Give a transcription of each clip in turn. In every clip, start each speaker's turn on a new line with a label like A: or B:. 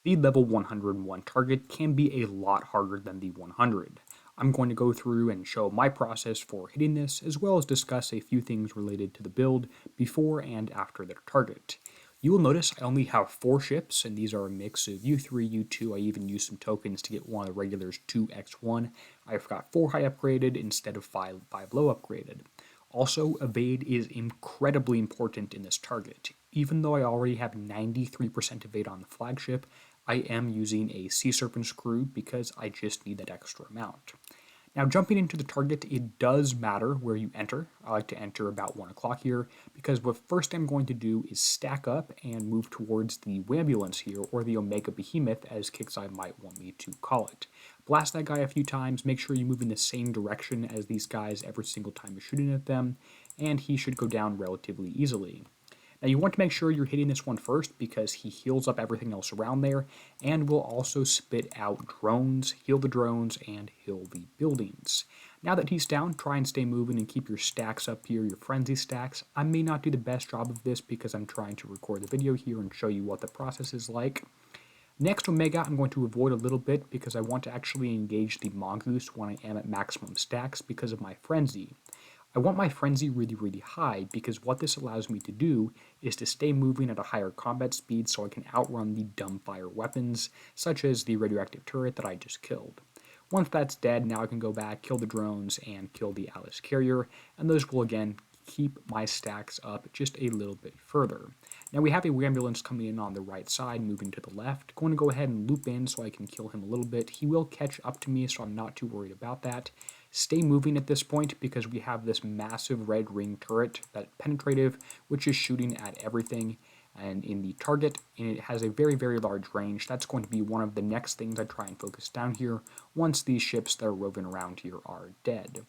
A: The level 101 target can be a lot harder than the 100. I'm going to go through and show my process for hitting this, as well as discuss a few things related to the build before and after their target. You will notice I only have 4 ships, and these are a mix of U3, U2, I even used some tokens to get one of the regulars 2x1. I've got 4 high upgraded instead of 5 low upgraded. Also, evade is incredibly important in this target. Even though I already have 93% evade on the flagship, I am using a Sea Serpent's crew because I just need that extra amount. Now, jumping into the target, it does matter where you enter. I like to enter about 1 o'clock here because what first I'm going to do is stack up and move towards the Wambulance here, or the Omega Behemoth as Kixeye might want me to call it. Blast that guy a few times, make sure you move in the same direction as these guys every single time you're shooting at them, and he should go down relatively easily. Now you want to make sure you're hitting this one first because he heals up everything else around there and will also spit out drones, heal the drones, and heal the buildings. Now that he's down, try and stay moving and keep your stacks up here, your frenzy stacks. I may not do the best job of this because I'm trying to record the video here and show you what the process is like. Next Omega, I'm going to avoid a little bit because I want to actually engage the Mongoose when I am at maximum stacks because of my frenzy. I want my frenzy really high because what this allows me to do is to stay moving at a higher combat speed so I can outrun the dumbfire weapons, such as the radioactive turret that I just killed. Once that's dead, now I can go back, kill the drones, and kill the Atlas carrier, and those will again keep my stacks up just a little bit further. Now we have a ambulance coming in on the right side, moving to the left. Going to go ahead and loop in so I can kill him a little bit. He will catch up to me, so I'm not too worried about that. Stay moving at this point because we have this massive red ring turret, that penetrative, which is shooting at everything and in the target, and it has a very large range. That's going to be one of the next things I try and focus down here once these ships that are roving around here are dead.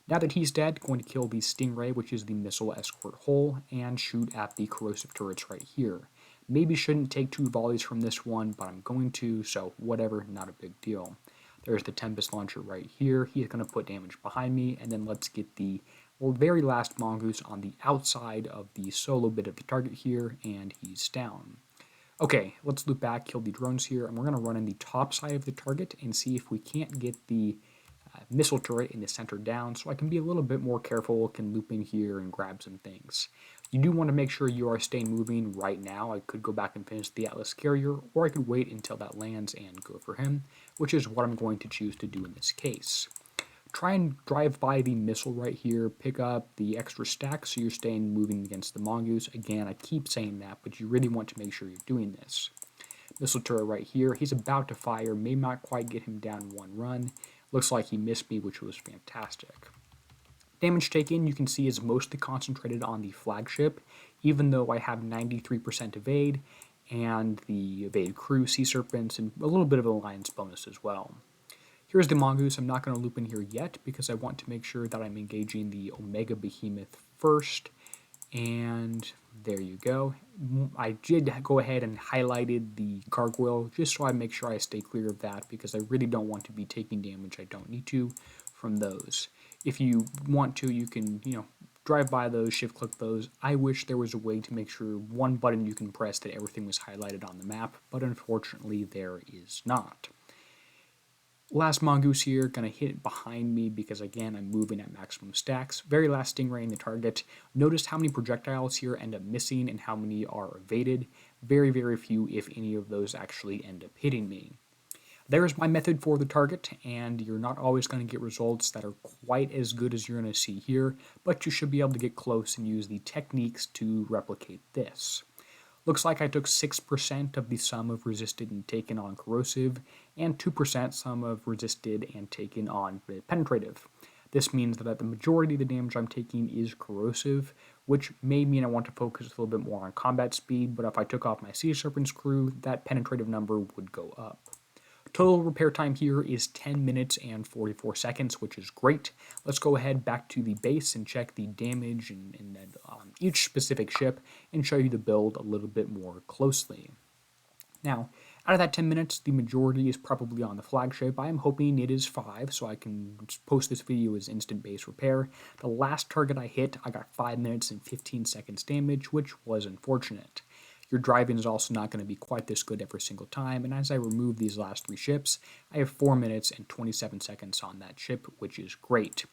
A: Now that he's dead, going to kill the Stingray, which is the missile escort hull, and shoot at the corrosive turrets right here. Maybe shouldn't take 2 volleys from this one, but I'm going to, so whatever, not a big deal. There's the Tempest launcher right here. He's going to put damage behind me, and then let's get the very last Mongoose on the outside of the solo bit of the target here, and he's down. Okay, let's loop back, kill the drones here, and we're going to run in the top side of the target and see if we can't get the missile turret in the center down, so I can be a little bit more careful, can loop in here and grab some things. You do want to make sure you are staying moving right now. I could go back and finish the Atlas carrier, or I could wait until that lands and go for him, which is what I'm going to choose to do in this case. Try and drive by the missile right here, pick up the extra stack so you're staying moving against the Mongoose. Again, I keep saying that, but you really want to make sure you're doing this. Missile turret right here, he's about to fire, may not quite get him down one run. Looks like he missed me, which was fantastic. Damage taken, you can see, is mostly concentrated on the flagship, even though I have 93% evade, and the evade crew, Sea Serpents, and a little bit of an alliance bonus as well. Here's the Mongoose. I'm not going to loop in here yet because I want to make sure that I'm engaging the Omega Behemoth first, and there you go. I did go ahead and highlighted the gargoyle just so I make sure I stay clear of that because I really don't want to be taking damage I don't need to from those. If you want to, you can, drive by those, shift click those. I wish there was a way to make sure one button you can press that everything was highlighted on the map, but unfortunately there is not. Last Mongoose here, gonna hit it behind me because again I'm moving at maximum stacks. Very last Stingray in the target. Notice how many projectiles here end up missing and how many are evaded. Very few, if any of those actually end up hitting me. There's my method for the target, and you're not always going to get results that are quite as good as you're going to see here, but you should be able to get close and use the techniques to replicate this. Looks like I took 6% of the sum of resisted and taken on corrosive, and 2% sum of resisted and taken on penetrative. This means that the majority of the damage I'm taking is corrosive, which may mean I want to focus a little bit more on combat speed, but if I took off my Sea Serpent's crew, that penetrative number would go up. Total repair time here is 10 minutes and 44 seconds, which is great. Let's go ahead back to the base and check the damage on each specific ship and show you the build a little bit more closely. Now, out of that 10 minutes, the majority is probably on the flagship. I am hoping it is 5, so I can post this video as instant base repair. The last target I hit, I got 5 minutes and 15 seconds damage, which was unfortunate. Your driving is also not going to be quite this good every single time, and as I remove these last 3 ships, I have 4 minutes and 27 seconds on that ship, which is great.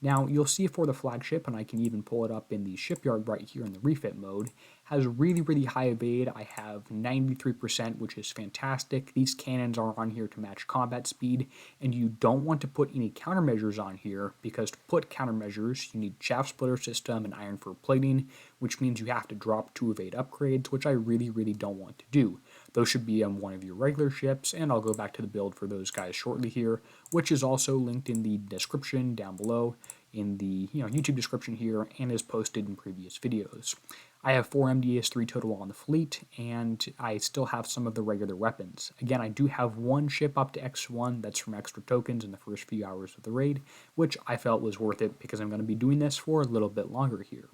A: Now, you'll see for the flagship, and I can even pull it up in the shipyard right here in the refit mode, has really high evade. I have 93%, which is fantastic. These cannons are on here to match combat speed, and you don't want to put any countermeasures on here, because to put countermeasures, you need shaft splitter system and iron for plating, which means you have to drop 2 evade upgrades, which I really don't want to do. Those should be on one of your regular ships, and I'll go back to the build for those guys shortly here, which is also linked in the description down below, in the YouTube description here, and is posted in previous videos. I have 4 MDS-III total on the fleet, and I still have some of the regular weapons. Again, I do have 1 ship up to X1 that's from extra tokens in the first few hours of the raid, which I felt was worth it because I'm going to be doing this for a little bit longer here.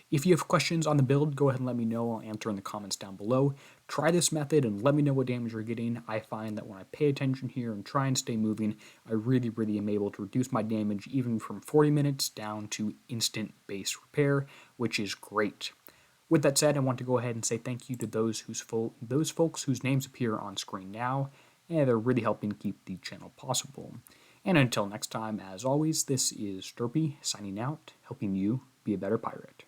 A: If you have questions on the build, go ahead and let me know. I'll answer in the comments down below. Try this method and let me know what damage you're getting. I find that when I pay attention here and try and stay moving, I really am able to reduce my damage even from 40 minutes down to instant base repair, which is great. With that said, I want to go ahead and say thank you to those folks whose names appear on screen now, and they're really helping keep the channel possible. And until next time, as always, this is Derpy signing out, helping you be a better pirate.